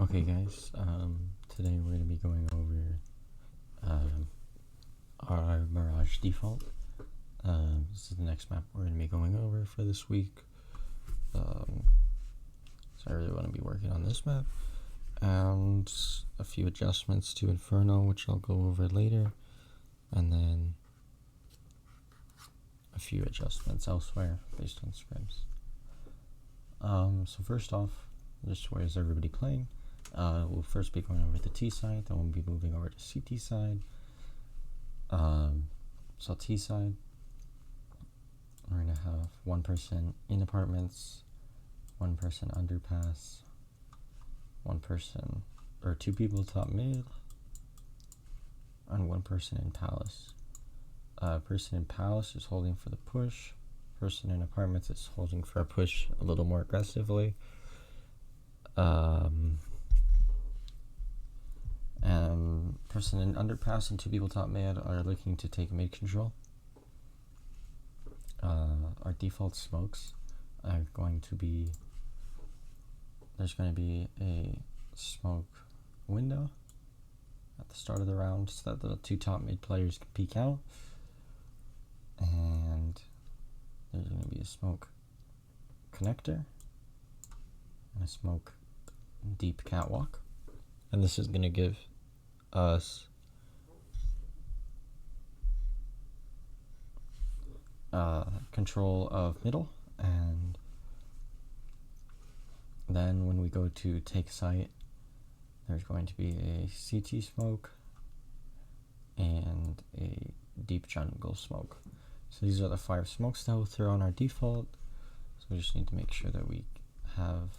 Okay guys, today we're going to be going over our Mirage Default. This is the next map we're going to be going over for this week. So I really want to be working on this map, and a few adjustments to Inferno, which I'll go over later, and then a few adjustments elsewhere based on scrims. So first off, just where is everybody playing? We'll first be going over the T side, then we'll be moving over to CT side. So T side, we're going to have one person in apartments, one person underpass, one person, or two people top mid, and one person in palace. Person in palace is holding for the push. Person in apartments is holding for a push a little more aggressively. And person in underpass and two people top mid are looking to take mid control. Our default smokes are going to be, there's going to be a smoke window at the start of the round so that the two top mid players can peek out, and there's going to be a smoke connector and a smoke deep catwalk, and this is going to give us control of middle. And then when we go to take site, there's going to be a CT smoke and a deep jungle smoke. So these are the 5 smokes that we'll throw on our default. So we just need to make sure that we have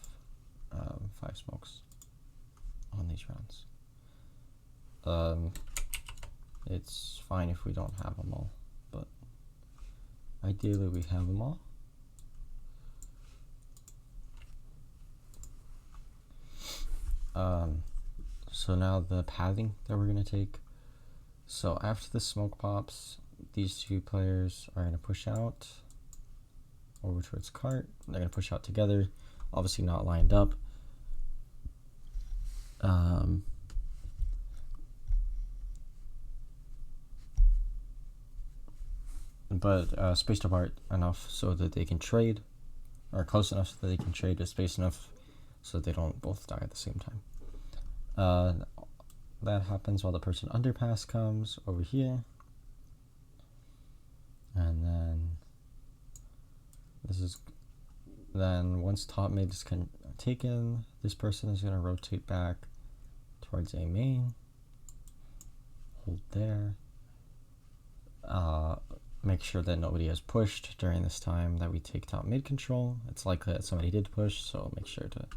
5 smokes on these rounds. It's fine if we don't have them all, but ideally we have them all. So now the pathing that we're going to take. So after the smoke pops, these two players are going to push out over towards cart. They're going to push out together, obviously not lined up. But spaced apart enough so that they can trade, or close enough so that they can trade, but spaced enough so that they don't both die at the same time. That happens while the person underpass comes over here, and then once top mid is taken, this person is going to rotate back towards A main, hold there, make sure that nobody has pushed during this time that we take top mid control. It's likely that somebody did push, so make sure to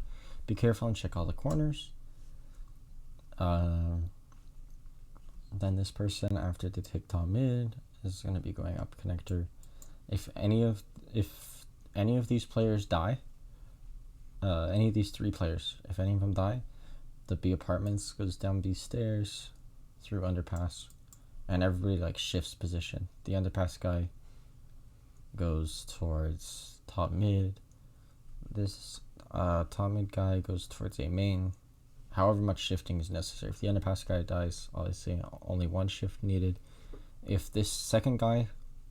be careful and check all the corners. Then this person, after they take top mid, is going to be going up connector. If any of these players die, any of these 3 players, if any of them die, the B apartments goes down B stairs through underpass, and everybody like shifts position. The underpass guy goes towards top mid. This top mid guy goes towards A main. However much shifting is necessary. If the underpass guy dies, obviously only 1 shift needed. If this second guy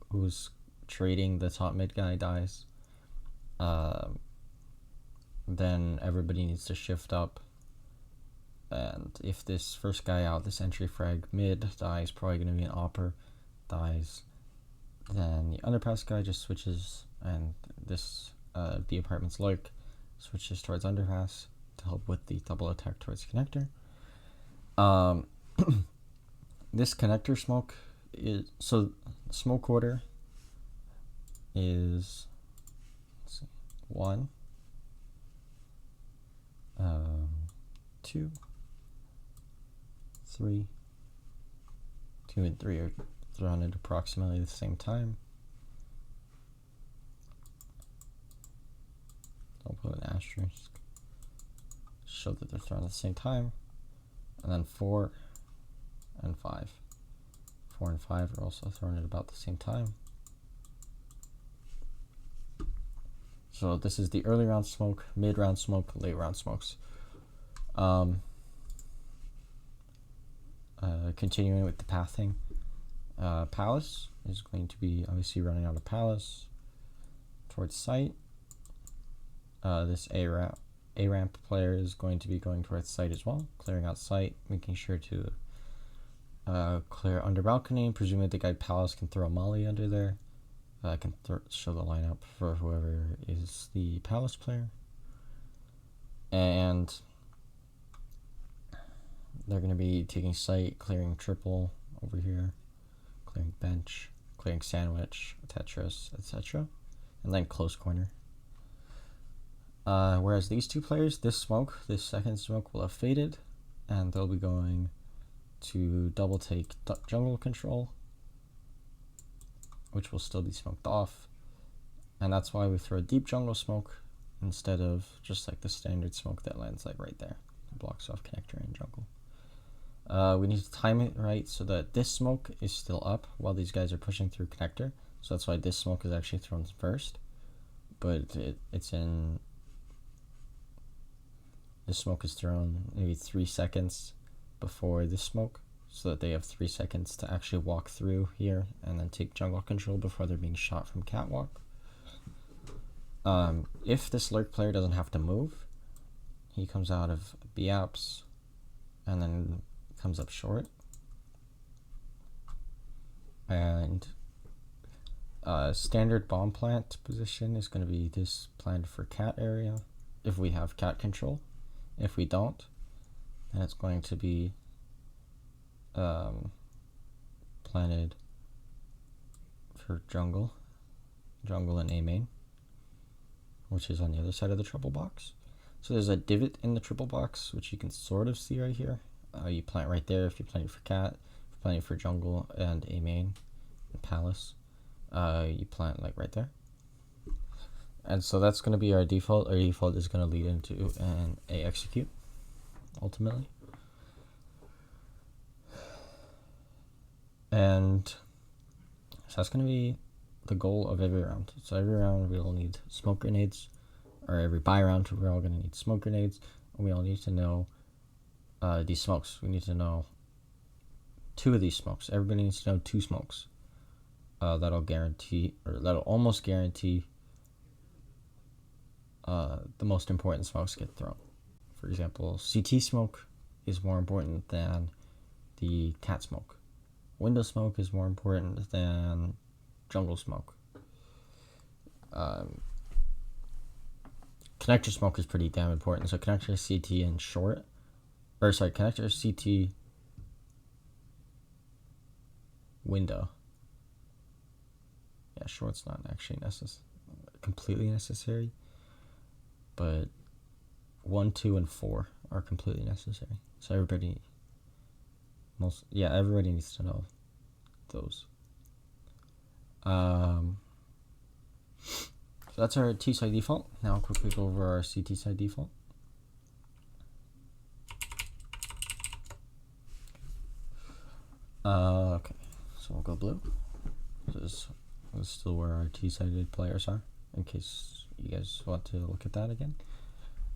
who's trading the top mid guy dies, then everybody needs to shift up. And if this first guy out, this entry frag mid dies, probably going to be an opper dies, then the underpass guy just switches, and this B apartments lurk switches towards underpass to help with the double attack towards connector. This connector smoke is, so smoke order is, let's see, 1, 2, 3. 2 and 3 are thrown at approximately the same time. Don't put an asterisk. Show that they're thrown at the same time. And then 4 and 5. 4 and 5 are also thrown at about the same time. So this is the early round smoke, mid round smoke, late round smokes. Continuing with the pathing, Palace is going to be obviously running out of Palace towards site. This A ramp player is going to be going towards site as well, clearing out site, making sure to clear under balcony. Presumably the guy Palace can throw a molly under there. I can show the lineup for whoever is the Palace player. And they're going to be taking site, clearing triple over here, clearing bench, clearing sandwich, Tetris, etc. And then close corner. Whereas these two players, this second smoke will have faded, and they'll be going to double take jungle control, which will still be smoked off. And that's why we throw deep jungle smoke instead of just like the standard smoke that lands like right there. It blocks off connector and jungle. We need to time it right so that this smoke is still up while these guys are pushing through connector. So that's why this smoke is actually thrown first. But this smoke is thrown maybe 3 seconds before this smoke, so that they have 3 seconds to actually walk through here and then take jungle control before they're being shot from catwalk. If this lurk player doesn't have to move, he comes out of B apps and then comes up short. And standard bomb plant position is going to be this planned for cat area if we have cat control. If we don't, then it's going to be planted for jungle and A main, which is on the other side of the triple box. So there's a divot in the triple box, which you can sort of see right here. You plant right there if you're planting for cat. If you're planting for jungle and A main and Palace, you plant like right there. And so that's going to be our default. Our default is going to lead into an A execute, ultimately. And so that's going to be the goal of every round. So every round we'll need smoke grenades, or every buy round we're all going to need smoke grenades. And we all need to know these smokes. We need to know 2 of these smokes. Everybody needs to know 2 smokes. That'll almost guarantee the most important smokes get thrown. For example, CT smoke is more important than the cat smoke. Window smoke is more important than jungle smoke. Connector smoke is pretty damn important. So connector, CT, and short. Connector, CT, window. Yeah, short's not actually completely necessary. But 1, 2, and 4 are completely necessary. So everybody needs to know those. So that's our T side default. Now I'll quickly go over our CT side default. Okay, so we'll go blue. This is still where our T-sided players are, in case you guys want to look at that again.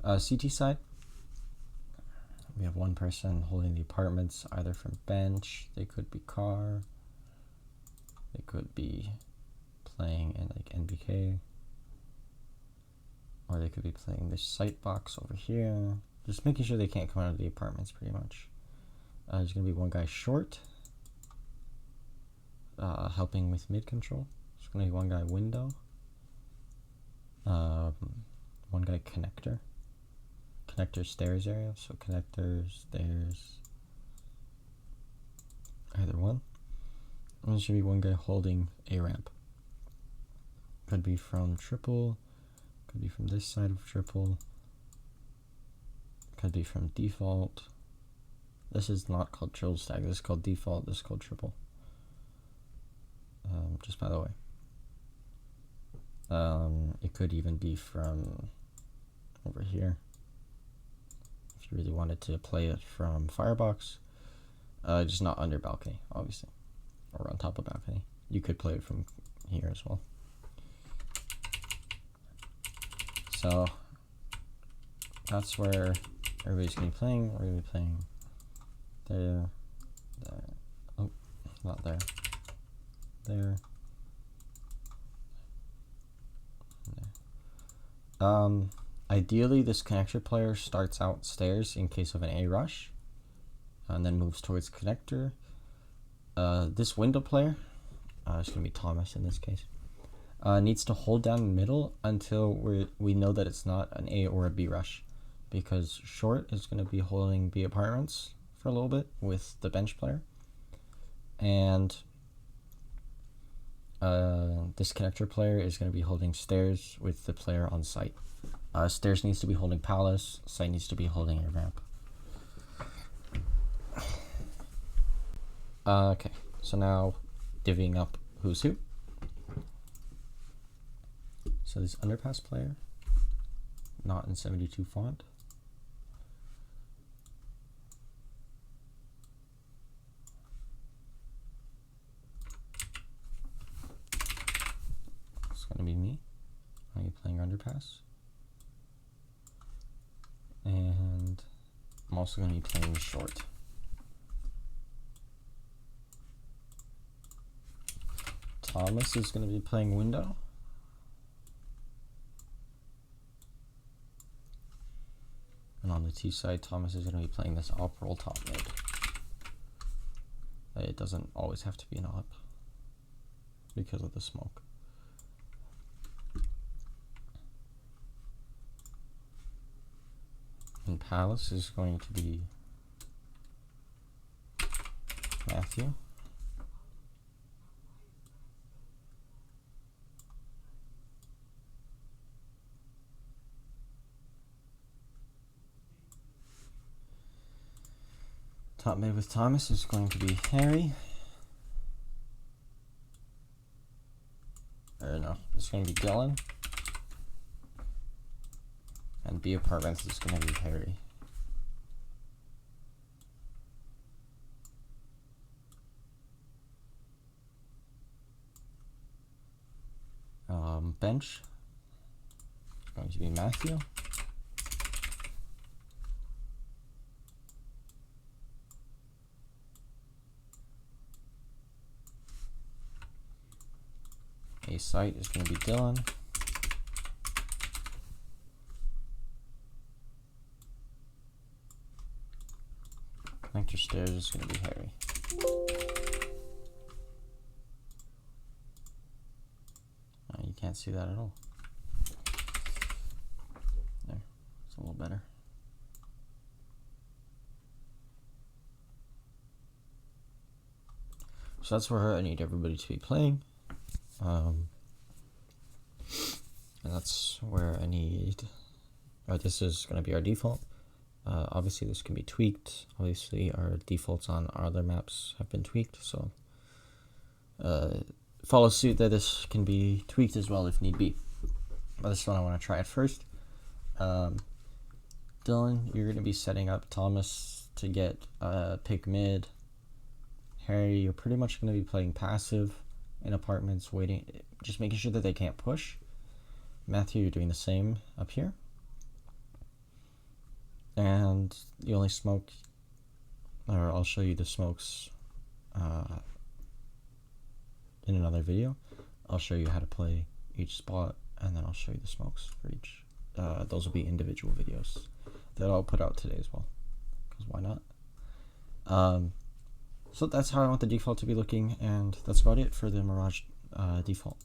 CT side, we have one person holding the apartments, either from bench, they could be car, they could be playing in like NBK, or they could be playing this site box over here, just making sure they can't come out of the apartments pretty much. There's going to be one guy short, helping with mid control. There's going to be one guy window, one guy connector stairs area, so connector, stairs, either one. And there should be one guy holding a ramp. Could be from triple, could be from this side of triple, could be from default. This is not called triple stack, this is called default, this is called triple. Just by the way. It could even be from over here. If you really wanted to play it from firebox, just not under balcony, obviously, or on top of balcony. You could play it from here as well. So that's where Everybody's gonna be playing. We're gonna be playing there, there. Oh, not there. There. There. Ideally, this connector player starts out stairs in case of an A rush, and then moves towards connector. This window player, it's gonna be Thomas in this case, needs to hold down in middle until we know that it's not an A or a B rush, because short is gonna be holding B apartments for a little bit with the bench player, and this connector player is gonna be holding stairs with the player on site. Stairs needs to be holding palace, site needs to be holding a ramp. Okay, so now divvying up who's who. So this underpass player, not in 72 font. It's gonna be me. Are you playing underpass? And I'm also gonna be playing short. Thomas is going to be playing window. And on the T side, Thomas is going to be playing this op roll top mid. It doesn't always have to be an op because of the smoke. And palace is going to be Matthew. Top mid with Thomas is going to be Harry. Or no, it's going to be Dylan. And B apartments is going to be Harry. Bench is going to be Matthew. A site is going to be Dylan. Connector stairs is going to be Harry. You can't see that at all. There, it's a little better. So that's where I need everybody to be playing. And that's where I need, this is going to be our default. Obviously this can be tweaked. Obviously our defaults on our other maps have been tweaked, so follow suit that this can be tweaked as well if need be. But this one I want to try it first. Dylan, you're going to be setting up Thomas to get pick mid. Harry, you're pretty much going to be playing passive in apartments, waiting, just making sure that they can't push. Matthew, you're doing the same up here. And the only smoke, or I'll show you the smokes in another video. I'll show you how to play each spot, and then I'll show you the smokes for each. Those will be individual videos that I'll put out today as well, because why not? So that's how I want the default to be looking, and that's about it for the Mirage default.